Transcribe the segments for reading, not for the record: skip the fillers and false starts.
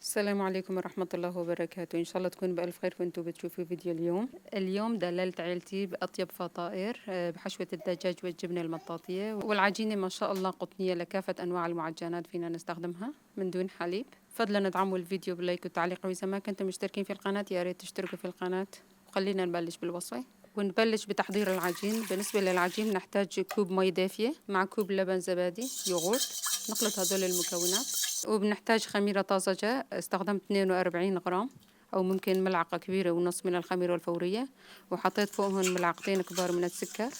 السلام عليكم ورحمة الله وبركاته. إن شاء الله تكون بألف خير وأنتوا بتشوفوا فيديو اليوم دللت عيلتي بأطيب فطائر بحشوة الدجاج والجبنة المطاطية، والعجينة ما شاء الله قطنية لكافة أنواع المعجنات فينا نستخدمها من دون حليب. فضلا ادعموا الفيديو بلايك والتعليق، وإذا ما كنتم مشتركين في القناة يا ريت تشتركوا في القناة. وخلينا نبلش بالوصفة ونبلش بتحضير العجين. بالنسبة للعجين نحتاج كوب مي دافية مع كوب لبن زبادي يوغورت. نخلط هدول المكونات، وبنحتاج خميرة طازجة. استخدمت 42 غرام أو ممكن ملعقة كبيرة ونص من الخميرة الفورية، وحطيت فوقهم ملعقتين كبار من السكر.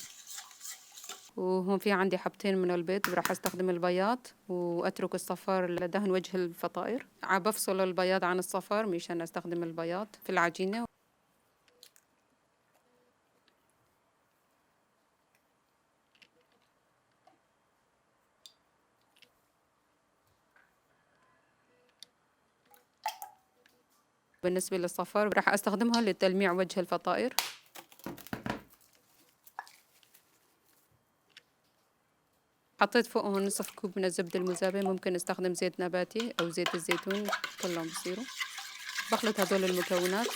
وهون في عندي حبتين من البيض، راح استخدم البياض واترك الصفار لدهن وجه الفطائر. بفصل البياض عن الصفار مشان استخدم البياض في العجينة. بالنسبة للصفار راح استخدمها لتلميع وجه الفطائر. حطيت فوقهم نصف كوب من الزبدة المذابة، ممكن استخدم زيت نباتي أو زيت الزيتون، كلهم بصيروا. بخلط هدول المكونات.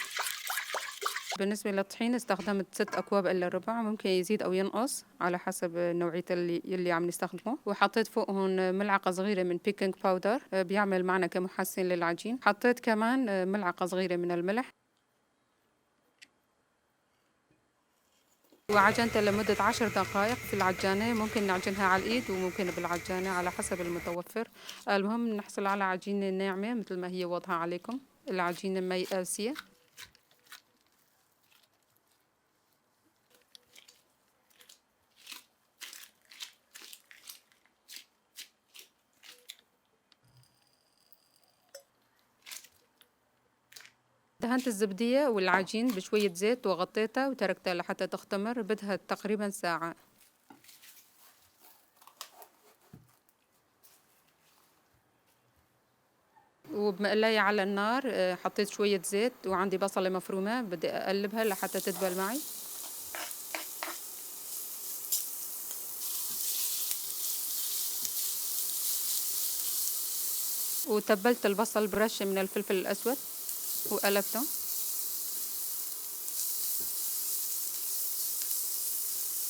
بالنسبة للطحين استخدمت 6 أكواب إلا ربع، ممكن يزيد أو ينقص على حسب نوعية اللي عم نستخدمه. وحطيت فوقهم ملعقة صغيرة من بيكنج باودر، بيعمل معنا كمحسن للعجين. حطيت كمان ملعقة صغيرة من الملح، وعجنتها لمدة 10 دقائق في العجانة. ممكن نعجنها على الإيد وممكن بالعجانة على حسب المتوفر. المهم نحصل على عجينة ناعمة مثل ما هي واضحة عليكم، العجينة مي قاسية. دهنت الزبدية والعجين بشوية زيت وغطيتها وتركتها لحتى تختمر، بدها تقريبا ساعة. وبمقلاية على النار حطيت شوية زيت، وعندي بصلة مفرومة بدي أقلبها لحتى تدبل معي. وتبلت البصل برشة من الفلفل الأسود وقلبته.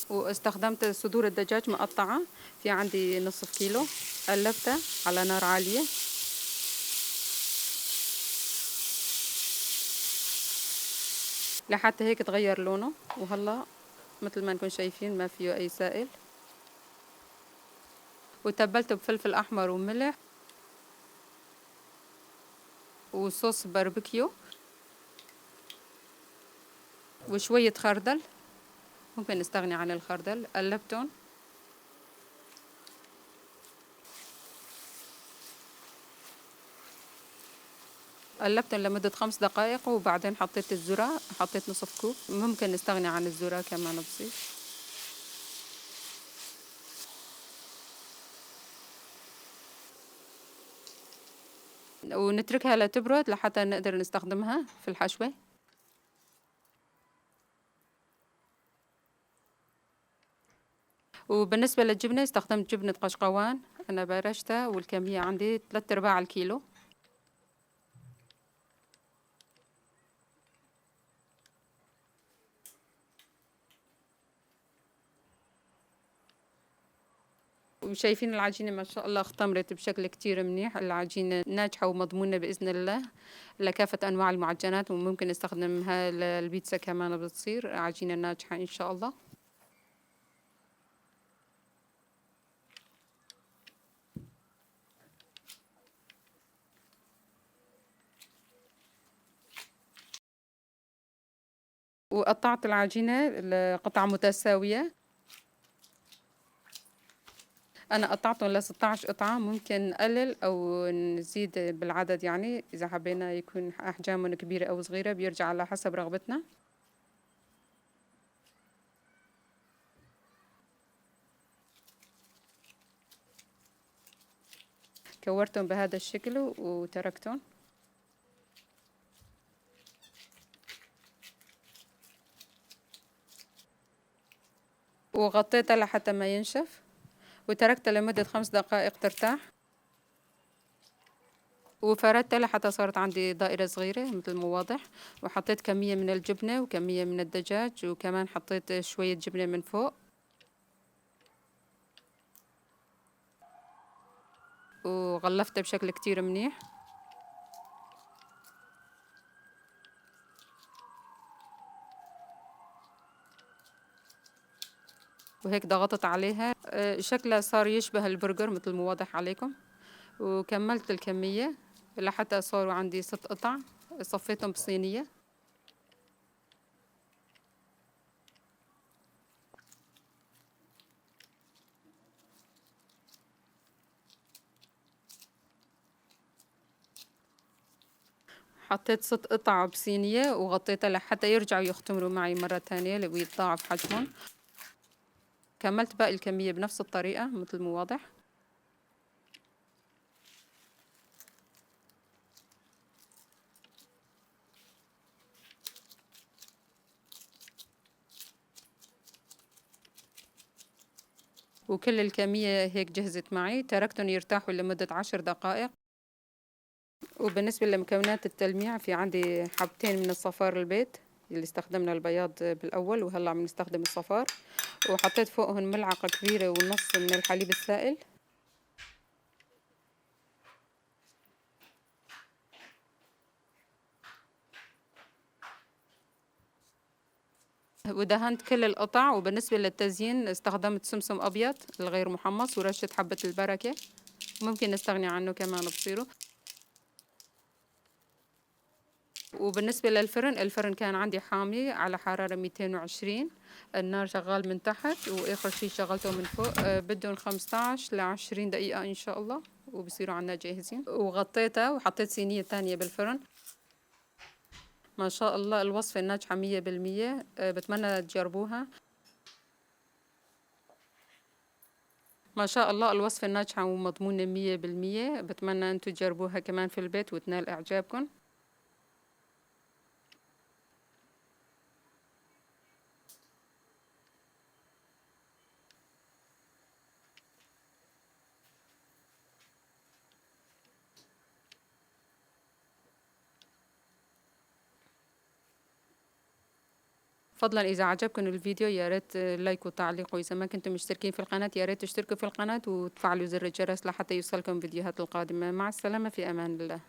واستخدمت صدور الدجاج مقطعة، في عندي نصف كيلو. قلبتها على نار عالية لحتى هيك تغير لونه. وهلا مثل ما نكون شايفين ما فيه أي سائل. وتبلته بفلفل أحمر وملح وصوص باربيكيو وشوية خردل، ممكن نستغني عن الخردل. قلبتهم. قلبتهم لمدة 5 دقائق، وبعدين حطيت الذرة، حطيت نصف كوب. ممكن نستغني عن الذرة كمان بصير. ونتركها لتبرد لحتى نقدر نستخدمها في الحشوة. وبالنسبة للجبنة استخدمت جبنة قشقوان، أنا برشتها والكمية عندي 3/4 الكيلو. وشايفين العجينة ما شاء الله اختمرت بشكل كتير منيح. العجينة ناجحة ومضمونة بإذن الله لكافة أنواع المعجنات، وممكن نستخدمها للبيتزا كمان، بتصير عجينة ناجحة إن شاء الله. وقطعت العجينة لقطع متساوية. أنا قطعتهم ل 16 قطعة، ممكن نقلل أو نزيد بالعدد، يعني إذا حبينا يكون أحجامهم كبيرة أو صغيرة بيرجع على حسب رغبتنا. كورتهم بهذا الشكل وتركتهم. وغطيتها لحتى ما ينشف، وتركتها لمدة 5 دقائق ترتاح. وفردتها لحتى صارت عندي دائرة صغيرة مثل ما واضح. وحطيت كمية من الجبنة وكمية من الدجاج، وكمان حطيت شوية جبنة من فوق، وغلفتها بشكل كتير منيح. وهيك ضغطت عليها، شكلها صار يشبه البرجر مثل ما واضح عليكم. وكملت الكمية لحتى صاروا عندي 6 قطع، صفيتهم بصينية. حطيت 6 قطع بصينية وغطيتها لحتى يرجعوا يختمروا معي مرة تانية ويتضاعف حجمهم. كملت باقي الكمية بنفس الطريقة مثل ما واضح. وكل الكمية هيك جهزت معي، تركتهم يرتاحوا لمدة 10 دقائق. وبالنسبة لمكونات التلميع، في عندي حبتين من الصفار البيت اللي استخدمنا البياض بالأول، وهلأ عم نستخدم الصفار. وحطيت فوقهم ملعقة كبيرة ونص من الحليب السائل. ودهنت كل القطع. وبالنسبة للتزيين استخدمت سمسم أبيض الغير محمص ورشة حبة البركة، ممكن نستغني عنه كمان بصيره. وبالنسبة للفرن، الفرن كان عندي حامي على حرارة 220، النار شغال من تحت وآخر شي شغلته من فوق. بدهم 15 ل20 دقيقة إن شاء الله وبصيروا عنا جاهزين. وغطيتها وحطيت صينية تانية بالفرن. ما شاء الله الوصفة ناجحة 100%. بتمنى تجربوها. ما شاء الله الوصفة ناجحة ومضمونة 100%. بتمنى أنتوا تجربوها كمان في البيت وتنال إعجابكم. فضلا إذا عجبكم الفيديو يا ريت لايك وتعليق، وإذا ما كنتم مشتركين في القناة يا ريت تشتركوا في القناة وتفعلوا زر الجرس لحتى يوصلكم فيديوهات القادمة. مع السلامة، في أمان الله.